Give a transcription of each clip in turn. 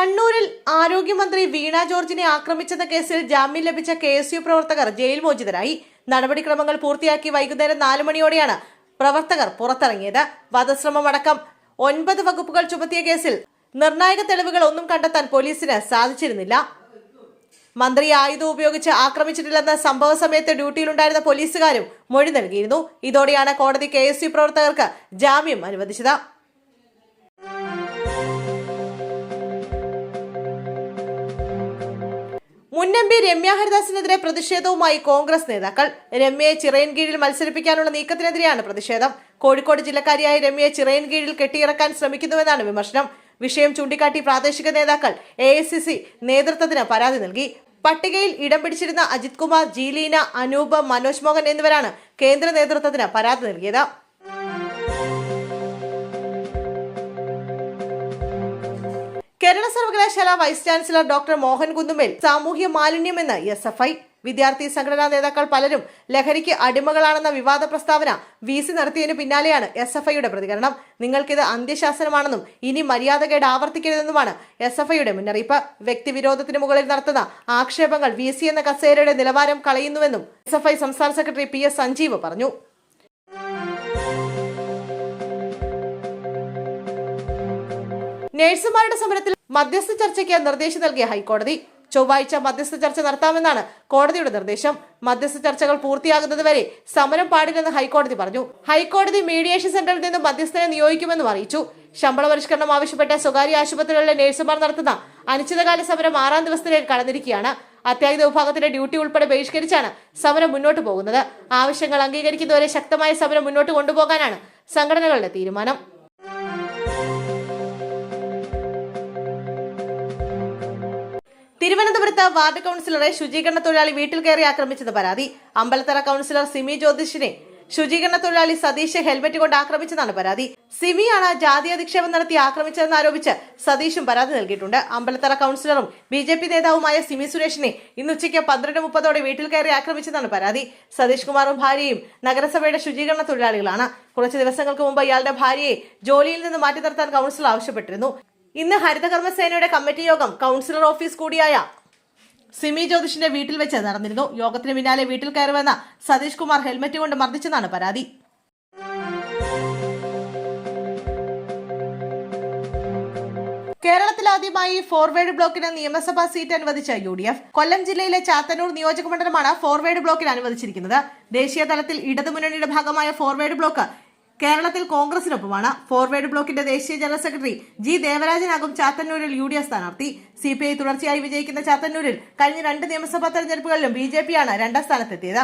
കണ്ണൂരിൽ ആരോഗ്യമന്ത്രി വീണ ജോർജിനെ ആക്രമിച്ചെന്ന കേസിൽ ജാമ്യം ലഭിച്ച KSU പ്രവർത്തകർ ജയിൽ മോചിതരായി. നടപടിക്രമങ്ങൾ പൂർത്തിയാക്കി വൈകുന്നേരം 4 മണിയോടെയാണ് പ്രവർത്തകർ പുറത്തിറങ്ങിയത്. വധശ്രമമടക്കം 9 വകുപ്പുകൾ ചുമത്തിയ കേസിൽ നിർണായക തെളിവുകൾ ഒന്നും കണ്ടെത്താൻ പോലീസിന് സാധിച്ചിരുന്നില്ല. മന്ത്രി ആയുധം ഉപയോഗിച്ച് ആക്രമിച്ചിട്ടില്ലെന്ന സംഭവ സമയത്ത് ഡ്യൂട്ടിയിലുണ്ടായിരുന്ന പോലീസുകാരും മൊഴി നൽകിയിരുന്നു. ഇതോടെയാണ് കോടതി KSU പ്രവർത്തകർക്ക് ജാമ്യം അനുവദിച്ചത്. മുൻ MP രമ്യ ഹരിദാസിനെതിരെ പ്രതിഷേധവുമായി കോൺഗ്രസ് നേതാക്കൾ. രമ്യയെ ചിറയൻകീഴിൽ മത്സരിപ്പിക്കാനുള്ള നീക്കത്തിനെതിരെയാണ് പ്രതിഷേധം. കോഴിക്കോട് ജില്ലക്കാരിയായ രമ്യയെ ചിറയൻകീഴിൽ കെട്ടിയിറക്കാൻ ശ്രമിക്കുന്നുവെന്നാണ് വിമർശനം. വിഷയം ചൂണ്ടിക്കാട്ടി പ്രാദേശിക നേതാക്കൾ AICC നേതൃത്വത്തിന് പരാതി നൽകി. പട്ടികയിൽ ഇടം പിടിച്ചിരുന്ന അജിത് കുമാർ, ജീലീന, അനൂപ്, മനോജ് മോഹൻ എന്നിവരാണ് കേന്ദ്ര നേതൃത്വത്തിന് പരാതി നൽകിയത്. കേരള സർവകലാശാല വൈസ് ചാൻസലർ ഡോക്ടർ മോഹൻ കുന്നുമേൽ സാമൂഹ്യ മാലിന്യമെന്ന് SFI. വിദ്യാർത്ഥി സംഘടനാ നേതാക്കൾ പലരും ലഹരിക്ക് അടിമകളാണെന്ന വിവാദ പ്രസ്താവന VC നടത്തിയതിനു പിന്നാലെയാണ് SFIയുടെ പ്രതികരണം. നിങ്ങൾക്കിത് അന്ത്യശാസനമാണെന്നും ഇനി മര്യാദകേട് ആവർത്തിക്കരുതെന്നുമാണ് SFIയുടെ മുന്നറിയിപ്പ്. വ്യക്തിവിരോധത്തിന് മുകളിൽ നടത്തുന്ന ആക്ഷേപങ്ങൾ VC എന്ന കസേരയുടെ നിലവാരം കളയുന്നുവെന്നും SFI സംസ്ഥാന സെക്രട്ടറി PS സഞ്ജീവ് പറഞ്ഞു. നഴ്സുമാരുടെ സമരത്തിൽ മധ്യസ്ഥ ചർച്ചയ്ക്ക് നിർദ്ദേശം നൽകിയ ഹൈക്കോടതി. ചൊവ്വാഴ്ച മധ്യസ്ഥ ചർച്ച നടത്താമെന്നാണ് കോടതിയുടെ നിർദ്ദേശം. മധ്യസ്ഥ ചർച്ചകൾ പൂർത്തിയാകുന്നതുവരെ സമരം പാടില്ലെന്ന് ഹൈക്കോടതി പറഞ്ഞു. ഹൈക്കോടതി മീഡിയേഷൻ സെന്ററിൽ നിന്നും മധ്യസ്ഥനെ നിയോഗിക്കുമെന്നും അറിയിച്ചു. ശമ്പള പരിഷ്കരണം ആവശ്യപ്പെട്ട സ്വകാര്യ ആശുപത്രികളിലെ നഴ്സുമാർ നടത്തുന്ന അനിശ്ചിതകാല സമരം 6ാം ദിവസത്തിലേക്ക് കടന്നിരിക്കുകയാണ്. അത്യാഹിത വിഭാഗത്തിന്റെ ഡ്യൂട്ടി ഉൾപ്പെടെ ബഹിഷ്കരിച്ചാണ് സമരം മുന്നോട്ട് പോകുന്നത്. ആവശ്യങ്ങൾ അംഗീകരിക്കുന്നതുവരെ ശക്തമായ സമരം മുന്നോട്ട് കൊണ്ടുപോകാനാണ് സംഘടനകളുടെ തീരുമാനം. തിരുവനന്തപുരത്ത് വാർഡ് കൗൺസിലറെ ശുചീകരണ തൊഴിലാളി വീട്ടിൽ കയറി ആക്രമിച്ചെന്ന് പരാതി. അമ്പലത്തറ കൗൺസിലർ സിമി ജ്യോതിഷിനെ ശുചീകരണ തൊഴിലാളി സതീഷ് ഹെൽമറ്റ് കൊണ്ട് ആക്രമിച്ചെന്നാണ് പരാതി. സിമിയാണ് ജാതി അധിക്ഷേപം നടത്തി ആക്രമിച്ചതെന്ന് ആരോപിച്ച് സതീഷും പരാതി നൽകിയിട്ടുണ്ട്. അമ്പലത്തറ കൗൺസിലറും BJP നേതാവുമായ സിമി സുരേഷിനെ ഇന്ന് ഉച്ചയ്ക്ക് 12:30 വീട്ടിൽ കയറി ആക്രമിച്ചെന്നാണ് പരാതി. സതീഷ് കുമാറും ഭാര്യയും നഗരസഭയുടെ ശുചീകരണ തൊഴിലാളികളാണ്. കുറച്ച് ദിവസങ്ങൾക്ക് മുമ്പ് ഇയാളുടെ ഭാര്യയെ ജോലിയിൽ നിന്ന് മാറ്റി നിർത്താൻ കൗൺസിലർ ആവശ്യപ്പെട്ടിരുന്നു. ഇന്ന് ഹരിതകർമ്മസേനയുടെ കമ്മിറ്റി യോഗം കൗൺസിലർ ഓഫീസ് കൂടിയായ സിമി ജ്യോതിഷിന്റെ വീട്ടിൽ വെച്ച് നടന്നിരുന്നു. യോഗത്തിന് പിന്നാലെ വീട്ടിൽ കയറുവെന്ന സതീഷ് കുമാർ ഹെൽമറ്റ് കൊണ്ട് മർദ്ദിച്ചെന്നാണ് പരാതി. കേരളത്തിൽ ആദ്യമായി ഫോർവേഡ് ബ്ലോക്കിന് നിയമസഭാ സീറ്റ് അനുവദിച്ച UDF. കൊല്ലം ജില്ലയിലെ ചാത്തന്നൂർ നിയോജക മണ്ഡലമാണ് ഫോർവേഡ് ബ്ലോക്കിന് അനുവദിച്ചിരിക്കുന്നത്. ദേശീയ തലത്തിൽ ഇടതുമുന്നണിയുടെ ഭാഗമായ ഫോർവേഡ് ബ്ലോക്ക് കേരളത്തിൽ കോൺഗ്രസിനൊപ്പമാണ്. ഫോർവേഡ് ബ്ലോക്കിന്റെ ദേശീയ ജനറൽ സെക്രട്ടറി G ദേവരാജനാകും ചാത്തന്നൂരിൽ UDF സ്ഥാനാർത്ഥി. CPI തുടർച്ചയായി വിജയിക്കുന്ന ചാത്തന്നൂരിൽ കഴിഞ്ഞ 2 നിയമസഭാ തെരഞ്ഞെടുപ്പുകളിലും BJPയാണ് 2ാം സ്ഥാനത്തെത്തിയത്.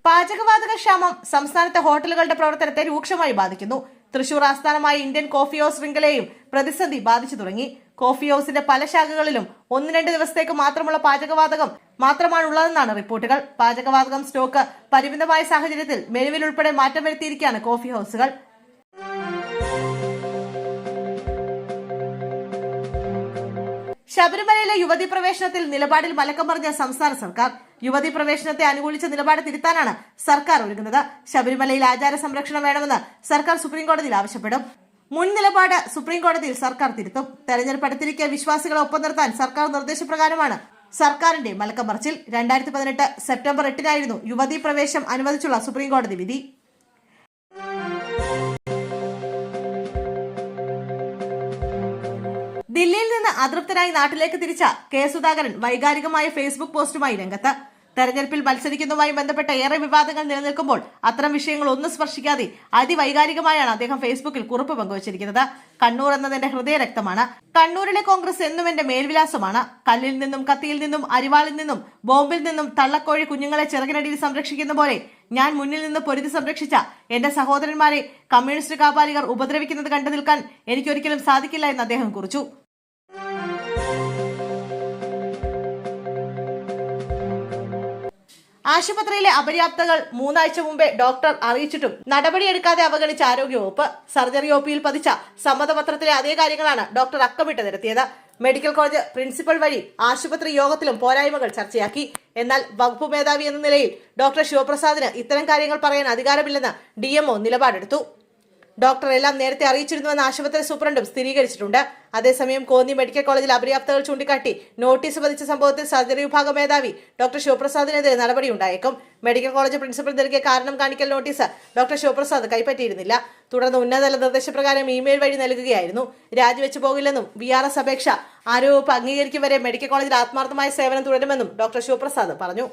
പാചകവാതക ക്ഷാമം സംസ്ഥാനത്തെ ഹോട്ടലുകളുടെ പ്രവർത്തനത്തെ രൂക്ഷമായി ബാധിക്കുന്നു. തൃശൂർ ആസ്ഥാനമായ ഇന്ത്യൻ കോഫി ഹൌസ് ശൃംഖലയെയും പ്രതിസന്ധി ബാധിച്ചു തുടങ്ങി. കോഫി ഹൌസിന്റെ പല ശാഖകളിലും 1-2 ദിവസത്തേക്ക് മാത്രമുള്ള പാചകവാതകം മാത്രമാണുള്ളതെന്നാണ് റിപ്പോർട്ടുകൾ. പാചകവാതകം സ്റ്റോക്ക് പരിമിതമായ സാഹചര്യത്തിൽ മെനുവിൽ ഉൾപ്പെടെ മാറ്റം വരുത്തിയിരിക്കുകയാണ് കോഫി ഹൌസുകൾ. ശബരിമലയിലെ യുവതി പ്രവേശനത്തിൽ നിലപാടിൽ മലക്കം പറഞ്ഞ സംസ്ഥാന സർക്കാർ. യുവതി പ്രവേശനത്തെ അനുകൂലിച്ച നിലപാട് തിരുത്താനാണ് സർക്കാർ ഒരുങ്ങുന്നത്. ശബരിമലയിൽ ആചാര സംരക്ഷണം വേണമെന്ന് സർക്കാർ സുപ്രീംകോടതിയിൽ ആവശ്യപ്പെടും. മുൻ നിലപാട് സുപ്രീംകോടതിയിൽ സർക്കാർ തിരുത്തും. തെരഞ്ഞെടുപ്പ് അടുത്തിരിക്കെ വിശ്വാസികളെ ഒപ്പം നിർത്താൻ സർക്കാർ നിർദ്ദേശപ്രകാരമാണ് സർക്കാരിന്റെ മലക്കം പറച്ചിൽ. 2018 സെപ്റ്റംബർ 8-നായിരുന്നു യുവതി പ്രവേശം അനുവദിച്ചുള്ള സുപ്രീംകോടതി വിധി. ദില്ലിയിൽ നിന്ന് അതൃപ്തനായി നാട്ടിലേക്ക് തിരിച്ച K സുധാകരൻ വൈകാരികമായ ഫേസ്ബുക്ക് പോസ്റ്റുമായി രംഗത്ത്. തെരഞ്ഞെടുപ്പിൽ മത്സരിക്കുന്നതുമായി ബന്ധപ്പെട്ട ഏറെ വിവാദങ്ങൾ നിലനിൽക്കുമ്പോൾ അത്തരം വിഷയങ്ങൾ ഒന്നും സ്പർശിക്കാതെ അതിവൈകാരികമായാണ് അദ്ദേഹം ഫേസ്ബുക്കിൽ കുറിപ്പ് പങ്കുവച്ചിരിക്കുന്നത്. കണ്ണൂർ എന്നതെന്റെ ഹൃദയരക്തമാണ്. കണ്ണൂരിലെ കോൺഗ്രസ് എന്നും എന്റെ മേൽവിലാസമാണ്. കല്ലിൽ നിന്നും, കത്തിയിൽ നിന്നും, അരിവാളിൽ നിന്നും, ബോംബിൽ നിന്നും തള്ളക്കോഴി കുഞ്ഞുങ്ങളെ ചിറകിനടിയിൽ സംരക്ഷിക്കുന്ന പോലെ ഞാൻ മുന്നിൽ നിന്ന് പൊരുതി സംരക്ഷിച്ച എന്റെ സഹോദരന്മാരെ കമ്മ്യൂണിസ്റ്റ് കാപാലികർ ഉപദ്രവിക്കുന്നത് കണ്ടു നിൽക്കാൻ എനിക്കൊരിക്കലും സാധിക്കില്ല എന്ന് അദ്ദേഹം കുറിച്ചു. ആശുപത്രിയിലെ അപര്യാപ്തകൾ 3 ആഴ്ച മുമ്പേ ഡോക്ടർ അറിയിച്ചിട്ടും നടപടിയെടുക്കാതെ അവഗണിച്ച ആരോഗ്യവകുപ്പ്. സർജറി OPയിൽ പതിച്ച സമ്മതപത്രത്തിലെ അതേ കാര്യങ്ങളാണ് ഡോക്ടർ അക്കമിട്ട് നിരത്തിയത്. മെഡിക്കൽ കോളേജ് പ്രിൻസിപ്പൽ വഴി ആശുപത്രി യോഗത്തിലും പോരായ്മകൾ ചർച്ചയാക്കി. എന്നാൽ വകുപ്പ് മേധാവി എന്ന നിലയിൽ ഡോക്ടർ ശിവപ്രസാദിന് ഇത്തരം കാര്യങ്ങൾ പറയാൻ അധികാരമില്ലെന്ന് DMO നിലപാടെടുത്തു. ഡോക്ടർ എല്ലാം നേരത്തെ അറിയിച്ചിരുന്നുവെന്ന് ആശുപത്രി സൂപ്രണ്ടും സ്ഥിരീകരിച്ചിട്ടുണ്ട്. അതേസമയം കോന്നി മെഡിക്കൽ കോളേജിൽ അപര്യാപ്തകൾ ചൂണ്ടിക്കാട്ടി നോട്ടീസ് പതിച്ച സംഭവത്തിൽ സർജറി വിഭാഗം മേധാവി ഡോക്ടർ ശിവപ്രസാദിനെതിരെ നടപടിയുണ്ടായേക്കും. മെഡിക്കൽ കോളേജ് പ്രിൻസിപ്പൽ നൽകിയ കാരണം കാണിക്കൽ നോട്ടീസ് ഡോക്ടർ ശിവപ്രസാദ് കൈപ്പറ്റിയിരുന്നില്ല. തുടർന്ന് ഉന്നതതല നിർദ്ദേശപ്രകാരം ഇമെയിൽ വഴി നൽകുകയായിരുന്നു. രാജിവെച്ചു പോകില്ലെന്നും VRS അപേക്ഷ ആരോഗ്യവകുപ്പ് അംഗീകരിക്കും വരെ മെഡിക്കൽ കോളേജിൽ ആത്മാർത്ഥമായ സേവനം തുടരുമെന്നും ഡോക്ടർ ശിവപ്രസാദ് പറഞ്ഞു.